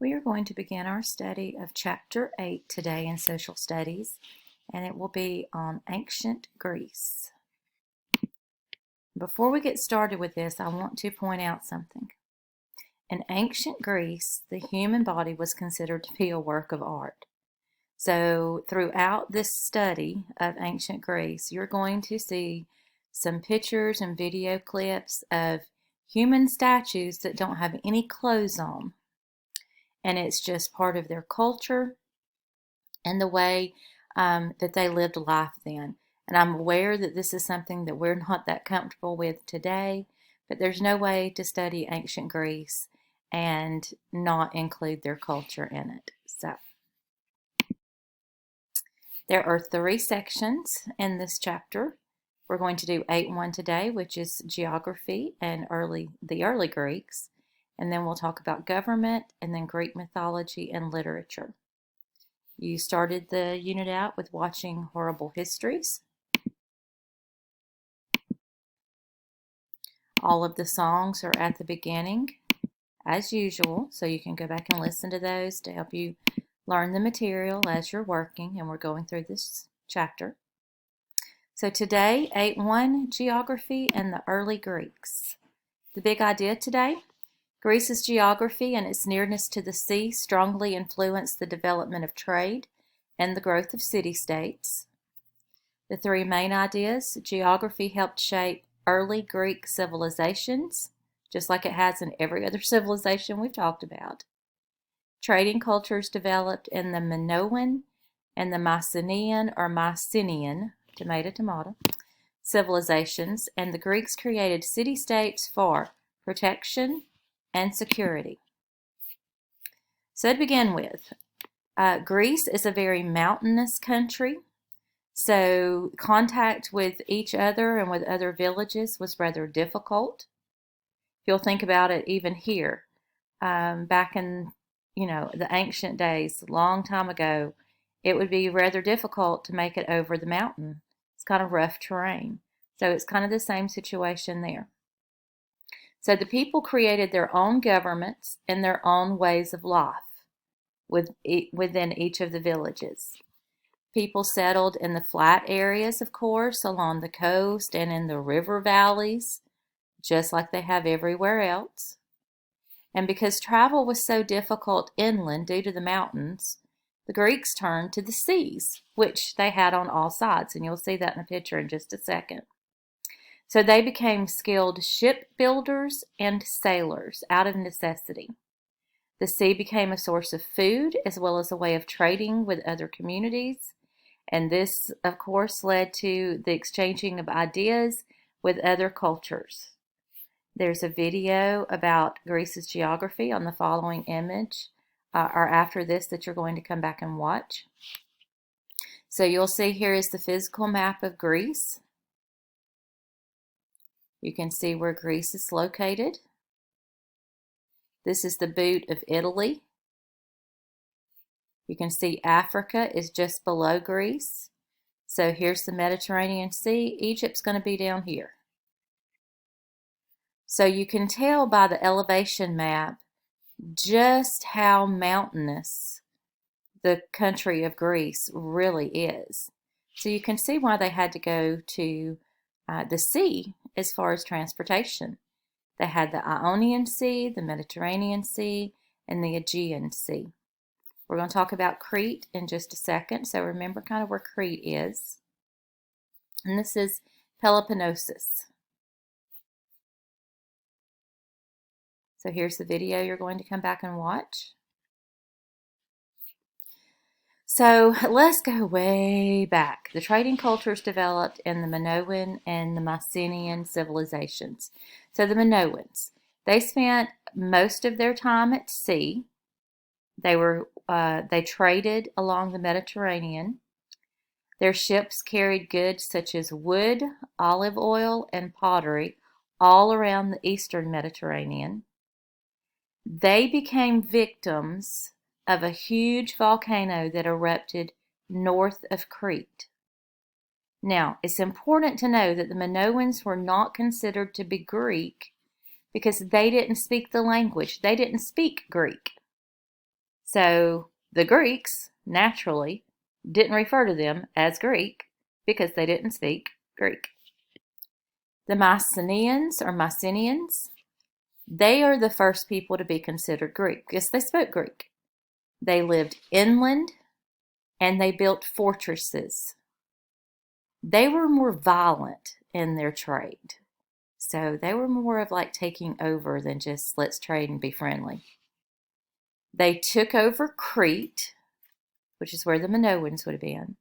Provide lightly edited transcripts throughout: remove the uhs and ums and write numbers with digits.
We are going to begin our study of Chapter 8 today in Social Studies, and it will be on ancient Greece. Before we get started with this, I want to point out something. In ancient Greece, the human body was considered to be a work of art. So throughout this study of ancient Greece, you're going to see some pictures and video clips of human statues that don't have any clothes on. And it's just part of their culture and the way that they lived life then. And I'm aware that this is something that we're not that comfortable with today, but there's no way to study ancient Greece and not include their culture in it. So there are 3 sections in this chapter. We're going to do 8.1 today, which is geography and the early Greeks. And then we'll talk about government and then Greek mythology and literature. You started the unit out with watching Horrible Histories. All of the songs are at the beginning, as usual, so you can go back and listen to those to help you learn the material as you're working, and we're going through this chapter. So today, 8.1, Geography and the Early Greeks. The big idea today: Greece's geography and its nearness to the sea strongly influenced the development of trade and the growth of city-states. The 3 main ideas: geography helped shape early Greek civilizations, just like it has in every other civilization we've talked about. Trading cultures developed in the Minoan and the Mycenaean or Mycenaean, tomato, civilizations, and the Greeks created city-states for protection and security. So to begin with, Greece is a very mountainous country, so contact with each other and with other villages was rather difficult. If you'll think about it, even here, back in the ancient days, a long time ago, it would be rather difficult to make it over the mountain. It's kind of rough terrain. So it's kind of the same situation there. So the people created their own governments and their own ways of life within each of the villages. People settled in the flat areas, of course, along the coast and in the river valleys, just like they have everywhere else. And because travel was so difficult inland due to the mountains, the Greeks turned to the seas, which they had on all sides, and you'll see that in a picture in just a second. So they became skilled shipbuilders and sailors out of necessity. The sea became a source of food as well as a way of trading with other communities. And this, of course, led to the exchanging of ideas with other cultures. There's a video about Greece's geography on the following image, or after this, that you're going to come back and watch. So you'll see here is the physical map of Greece. You can see where Greece is located. This is the boot of Italy. You can see Africa is just below Greece. So here's the Mediterranean Sea. Egypt's going to be down here. So you can tell by the elevation map just how mountainous the country of Greece really is. So you can see why they had to go to the sea as far as transportation. They had the Ionian Sea, the Mediterranean Sea, and the Aegean Sea. We're going to talk about Crete in just a second, so remember kind of where Crete is. And this is Peloponnesus. So here's the video you're going to come back and watch. So let's go way back. The trading cultures developed in the Minoan and the Mycenaean civilizations. So the Minoans, they spent most of their time at sea. They traded along the Mediterranean. Their ships carried goods such as wood, olive oil, and pottery all around the eastern Mediterranean. They became victims of a huge volcano that erupted north of Crete. Now, it's important to know that the Minoans were not considered to be Greek because they didn't speak the language. They didn't speak Greek. So the Greeks, naturally, didn't refer to them as Greek because they didn't speak Greek. The Mycenaeans or Mycenaeans, they are the first people to be considered Greek because they spoke Greek. They lived inland and they built fortresses. They were more violent in their trade. So they were more of like taking over than just let's trade and be friendly. They took over Crete, which is where the Minoans would have been,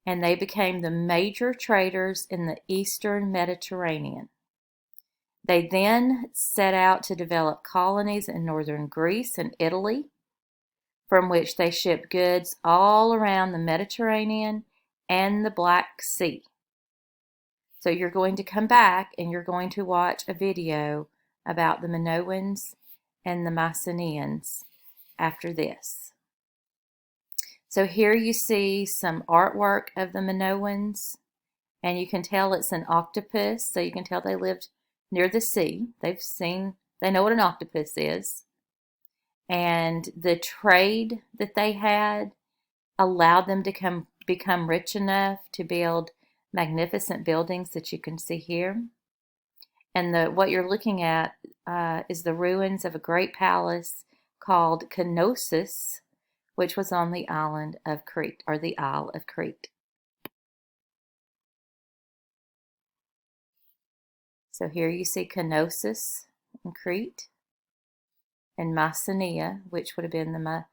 and they became the major traders in the eastern Mediterranean. They then set out to develop colonies in northern Greece and Italy, from which they shipped goods all around the Mediterranean and the Black Sea. So you're going to come back and you're going to watch a video about the Minoans and the Mycenaeans after this. So here you see some artwork of the Minoans, and you can tell it's an octopus, so you can tell they lived near the sea. They know what an octopus is. And the trade that they had allowed them to become rich enough to build magnificent buildings that you can see here. And what you're looking at is the ruins of a great palace called Knossos, which was on the island of Crete, or the Isle of Crete. So here you see Knossos in Crete, and Mycenae, which would have been the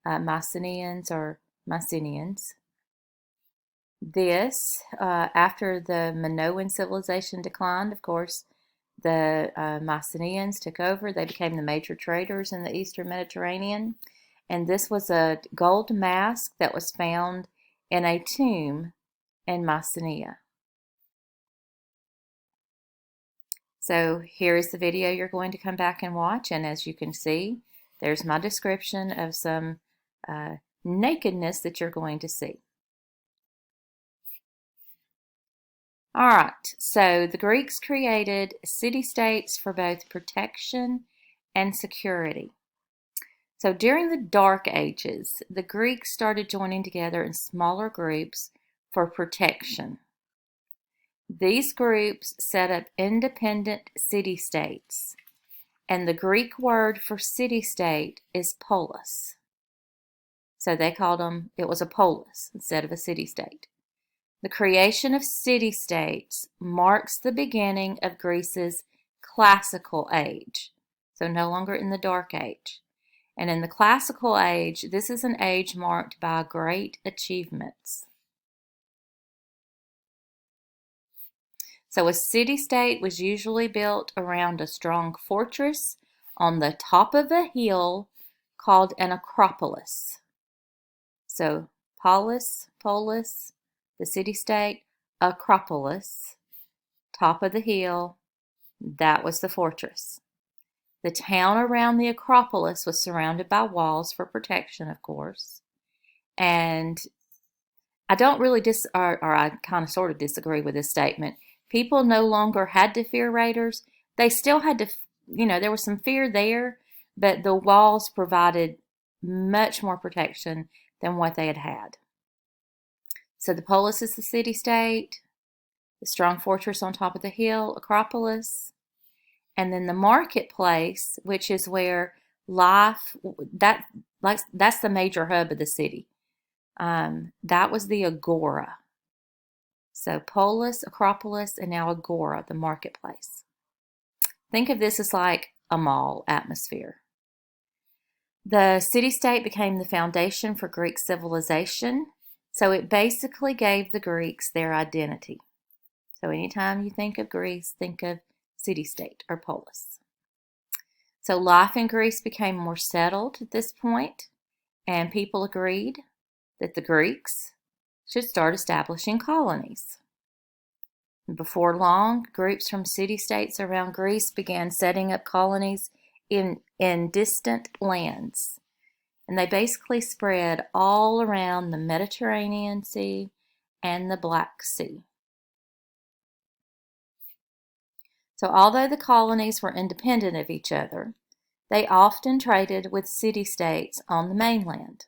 Mycenaeans or Mycenaeans. This, after the Minoan civilization declined, of course, the Mycenaeans took over. They became the major traders in the eastern Mediterranean. And this was a gold mask that was found in a tomb in Mycenae. So here is the video you're going to come back and watch. And as you can see, there's my description of some nakedness that you're going to see. All right, so the Greeks created city-states for both protection and security. So during the Dark Ages, the Greeks started joining together in smaller groups for protection. These groups set up independent city-states, and the Greek word for city-state is polis. So they called them, it was a polis instead of a city-state. The creation of city-states marks the beginning of Greece's classical age, so no longer in the Dark Age. And in the classical age, this is an age marked by great achievements. So a city-state was usually built around a strong fortress on the top of a hill called an acropolis. So polis, the city-state, acropolis, top of the hill, that was the fortress. The town around the Acropolis was surrounded by walls for protection, of course. And I don't really I kind of sort of disagree with this statement. People no longer had to fear raiders. They still had to, there was some fear there, but the walls provided much more protection than what they had had. So the polis is the city-state, the strong fortress on top of the hill, Acropolis, and then the marketplace, which is where life, that's the major hub of the city. That was the agora. So polis, Acropolis, and now agora, the marketplace. Think of this as like a mall atmosphere. The city-state became the foundation for Greek civilization, so it basically gave the Greeks their identity. So anytime you think of Greece, think of city-state or polis. So life in Greece became more settled at this point, and people agreed that the Greeks should start establishing colonies. Before long, groups from city-states around Greece began setting up colonies in distant lands. And they basically spread all around the Mediterranean Sea and the Black Sea. So although the colonies were independent of each other, They often traded with city-states on the mainland.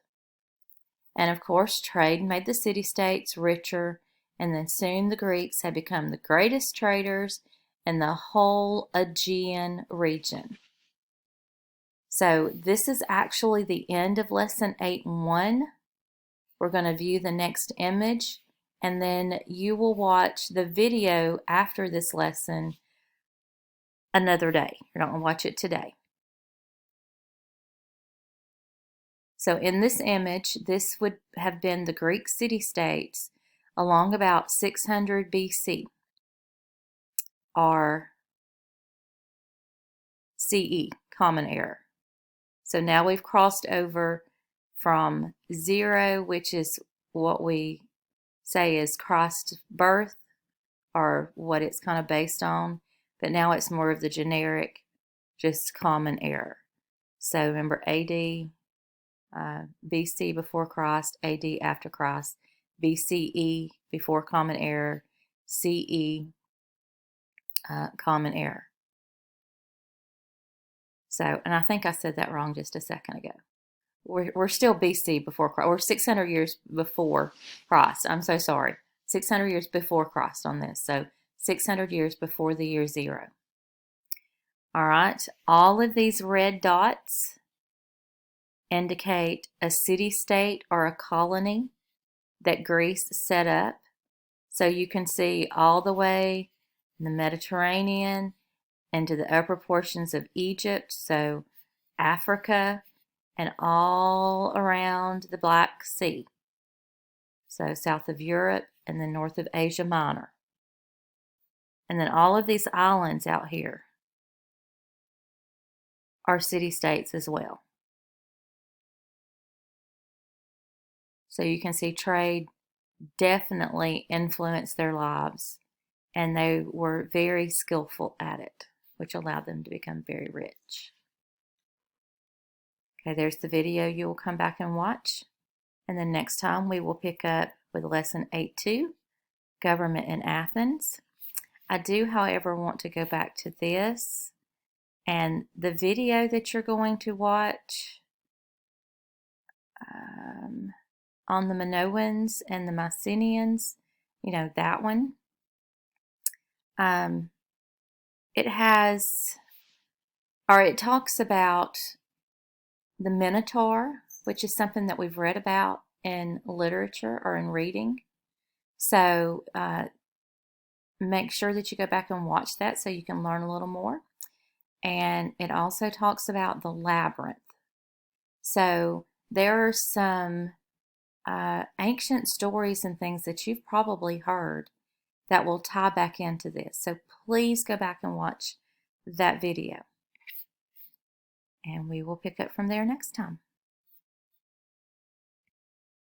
And of course, trade made the city-states richer, and then soon the Greeks had become the greatest traders in the whole Aegean region. So this is actually the end of Lesson 8.1. We're going to view the next image, and then you will watch the video after this lesson another day. You're not going to watch it today. So in this image, this would have been the Greek city-states along about 600 BC or CE, Common Era. So now we've crossed over from 0, which is what we say is Christ's birth or what it's kind of based on, but now it's more of the generic, just Common Era. So remember AD, BC before Christ, AD after Christ, BCE before Common Era, CE Common Era. So, and I think I said that wrong just a second ago. We're still BC before Christ. We're 600 years before Christ. I'm so sorry. 600 years before Christ on this. So 600 years before the year 0. All right. All of these red dots indicate a city-state or a colony that Greece set up. So you can see all the way in the Mediterranean into the upper portions of Egypt, so Africa, and all around the Black Sea. So south of Europe and then north of Asia Minor. And then all of these islands out here are city-states as well. So you can see trade definitely influenced their lives, and they were very skillful at it, which allowed them to become very rich. Okay, there's the video you will come back and watch. And then next time we will pick up with Lesson 8.2, Government in Athens. I do, however, want to go back to this. And the video that you're going to watch on the Minoans and the Mycenaeans, you know, that one. It has, or it talks about the Minotaur, which is something that we've read about in literature or in reading. So make sure that you go back and watch that so you can learn a little more. And it also talks about the labyrinth. So there are some ancient stories and things that you've probably heard that will tie back into this. So please go back and watch that video. And we will pick up from there next time.